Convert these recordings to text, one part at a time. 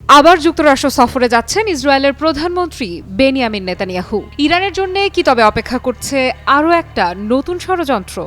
আবার যুক্তরাষ্ট্র সফরে যাচ্ছেন ইসরায়েলের প্রধানমন্ত্রী বেনিয়ামিন নেতানিয়াহু। ইরানের জন্য কি তবে অপেক্ষা করছে আরও একটা নতুন ষড়যন্ত্র?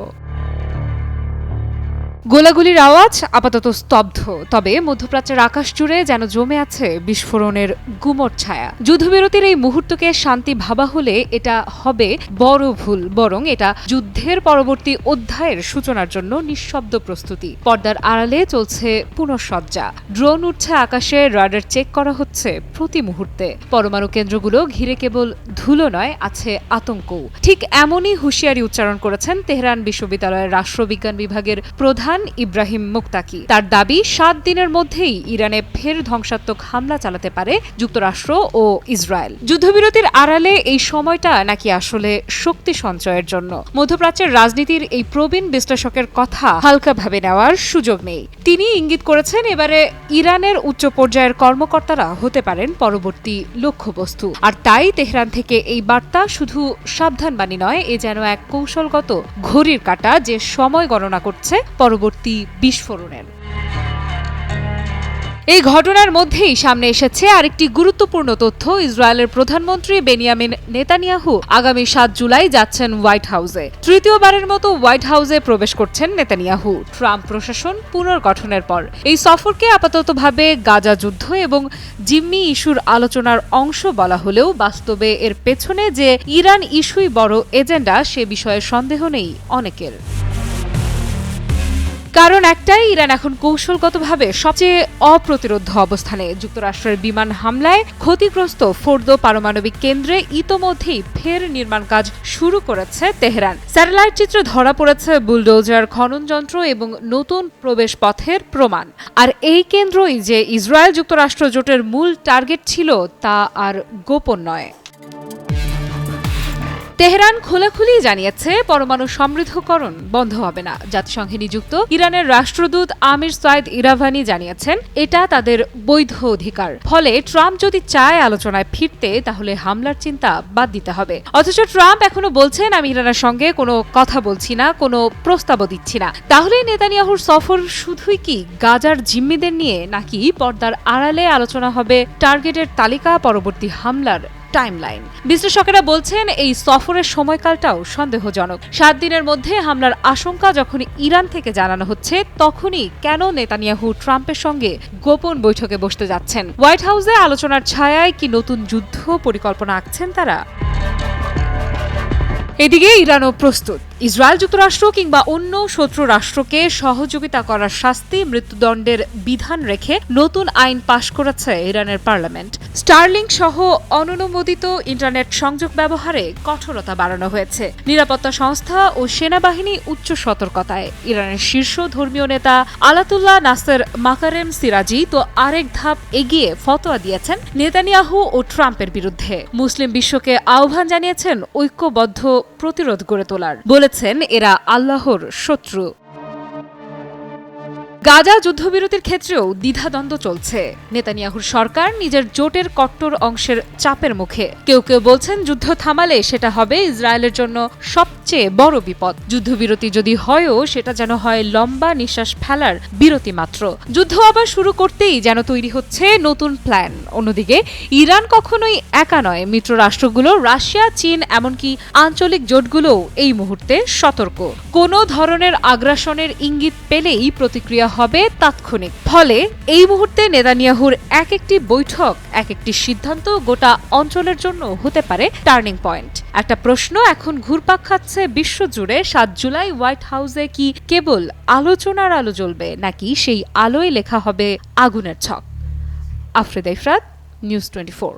গোলাগুলির আওয়াজ আপাতত স্তব্ধ, তবে মধ্যপ্রাচ্যের আকাশ জুড়ে যেন জমে আছে বিস্ফোরণের গুমট ছায়া। যুদ্ধবিরতির এই মুহূর্তকে শান্তি ভাবা হলে এটা হবে বড় ভুল, বরং এটা যুদ্ধের পরবর্তী অধ্যায়ের সূচনার জন্য নিঃশব্দ প্রস্তুতি। পর্দার আড়ালে চলছে পুনঃসজ্জা, ড্রোন উঠছে আকাশে, রাডার চেক করা হচ্ছে প্রতি মুহূর্তে। পরমাণু কেন্দ্রগুলো ঘিরে কেবল ধুলো নয়, আছে আতঙ্কও। ঠিক এমনই হুঁশিয়ারি উচ্চারণ করেছেন তেহরান বিশ্ববিদ্যালয়ের রাষ্ট্রবিজ্ঞান বিভাগের প্রধান ইব্রাহিম মুক্তাকি। তার দাবি 7 দিনের মধ্যেই ইরানে ফের ধ্বংসাত্মক হামলা চালাতে পারে যুক্তরাষ্ট্র ও ইসরায়েল। যুদ্ধবিরতির আড়ালে এই সময়টা নাকি আসলে শক্তি সঞ্চয়ের জন্য। মধ্যপ্রাচ্যের রাজনীতির এই প্রবীণ বিশ্লেষকের কথা হালকাভাবে নেওয়ার সুযোগ নেই। তিনি ইঙ্গিত করেছেন এবারে ইরানের উচ্চ পর্যায়ের কর্মকর্তারা হতে পারেন পরবর্তী লক্ষ্যবস্তু। আর তাই তেহরান থেকে এই বার্তা শুধু সাবধানবাণী নয়, এ যেন এক কৌশলগত ঘড়ির কাঁটা যে সময় গণনা করছে পরবর্তী বিস্ফোরণের। এই ঘটনার মধ্যেই সামনে এসেছে আরেকটি গুরুত্বপূর্ণ তথ্য। ইসরায়েলের প্রধানমন্ত্রী বেনিয়ামিন নেতানিয়াহু আগামী 7 জুলাই যাচ্ছেন হোয়াইট হাউসে। তৃতীয়বারের মতো হোয়াইট হাউসে প্রবেশ করছেন নেতানিয়াহু ট্রাম্প প্রশাসন পুনর্গঠনের পর। এই সফরকে আপাততভাবে গাজা যুদ্ধ এবং জিম্মি ইস্যুর আলোচনার অংশ বলা হলেও বাস্তবে এর পেছনে যে ইরান ইস্যুই বড় এজেন্ডা, সে বিষয়ে সন্দেহ নেই অনেকের। কারণ একটাই, ইরান এখন কৌশলগতভাবে সবচেয়ে অপ্রতিরোধ্য অবস্থানে। যুক্তরাষ্ট্রের বিমান হামলায় ক্ষতিগ্রস্ত ফোর্দো পারমাণবিক কেন্দ্রে ইতোমধ্যেই ফের নির্মাণ কাজ শুরু করেছে তেহরান। স্যাটেলাইট চিত্রে ধরা পড়েছে বুলডোজার, খনন যন্ত্র এবং নতুন প্রবেশ পথের প্রমাণ। আর এই কেন্দ্রই যে ইসরায়েল যুক্তরাষ্ট্র জোটের মূল টার্গেট ছিল তা আর গোপন নয়। তেহরান খোলাখুলি জানিয়েছে পরমাণু সমৃদ্ধকরণ বন্ধ হবে না। জাতিসংঘে নিযুক্ত ইরানের রাষ্ট্রদূত আমির সাইদ ইরাভানি জানিয়েছেন এটা তাদের বৈধ অধিকার। ফলে ট্রাম্প যদি চায় আলোচনায় ফিরতে, তাহলে হামলার চিন্তা বাদ দিতে হবে। অথচ ট্রাম্প এখনো বলছেন আমি ইরানের সঙ্গে কোনো কথা বলছি না, কোনো প্রস্তাবও দিচ্ছি না। তাহলে নেতানিয়াহুর সফর শুধুই কি গাজার জিম্মিদের নিয়ে, নাকি পর্দার আড়ালে আলোচনা হবে টার্গেটের তালিকা, পরবর্তী হামলার টাইমলাইন? বিশ্লেষকেরা বলছেন এই সফরের সময়কালটাও সন্দেহজনক। 7 দিনের মধ্যে হামলার আশঙ্কা যখন ইরান থেকে জানানো হচ্ছে, তখনই কেন নেতানিয়াহু ট্রাম্পের সঙ্গে গোপন বৈঠকে বসতে যাচ্ছেন? হোয়াইট হাউসে আলোচনার ছায়ায় কি নতুন যুদ্ধ পরিকল্পনা আঁকছেন তারা? এদিকে ইরানও প্রস্তুত। ইসরায়েল যুক্তরাষ্ট্র কিংবা অন্য শত্রু রাষ্ট্রকে সহযোগিতা করার শাস্তি, মৃত্যুদণ্ডের বিধান রেখে নতুন আইন পাশ করেছে ইরানের পার্লামেন্ট। স্টারলিংক সহ অননুমোদিত ইন্টারনেট সংযোগ ব্যবহারে কঠোরতা বাড়ানো হয়েছে। নিরাপত্তা সংস্থা ও সেনাবাহিনী উচ্চ সতর্কতায়। ইরানের শীর্ষ ধর্মীয় নেতা আলাতুল্লাহ নাসের মাকারেম সিরাজি তো আরেক ধাপ এগিয়ে ফতোয়া দিয়েছেন নেতানিয়াহু ও ট্রাম্পের বিরুদ্ধে। মুসলিম বিশ্বকে আহ্বান জানিয়েছেন ঐক্যবদ্ধ প্রতিরোধ গড়ে তোলার। বলেছেন এরা আল্লাহর শত্রু। গাজা যুদ্ধবিরতির ক্ষেত্রেও দ্বিধাদ্বন্দ্ব চলছে। নেতানিয়াহুর সরকার নিজের জোটের কট্টর অংশের চাপের মুখে। কেউ কেউ বলছেন যুদ্ধ থামালে সেটা হবে ইসরায়েলের জন্য সবচেয়ে বড় বিপদ। যুদ্ধবিরতি যদি হয়ও সেটা যেন হয় লম্বা নিঃশ্বাস ফেলার বিরতি মাত্র। যুদ্ধ আবার শুরু করতেই যেন তৈরি হচ্ছে নতুন প্ল্যান। অন্যদিকে ইরান কখনোই একা নয়। মিত্র রাষ্ট্রগুলো, রাশিয়া, চীন, এমনকি আঞ্চলিক জোটগুলোও এই মুহূর্তে সতর্ক। কোনো ধরনের আগ্রাসনের ইঙ্গিত পেলেই প্রতিক্রিয়া হবে তাৎক্ষণিক। ফলে এই মুহূর্তে নেতানিয়াহুর এক একটি বৈঠক, এক একটি সিদ্ধান্ত গোটা অঞ্চলের জন্য হতে পারে টার্নিং পয়েন্ট। একটা প্রশ্ন এখন ঘুরপাক খাচ্ছে বিশ্বজুড়ে, 7 জুলাই হোয়াইট হাউসে কি কেবল আলোচনার আলো জ্বলবে, নাকি সেই আলোয় লেখা হবে আগুনের ছক? আফরিদা ইফরাত, নিউজ 24।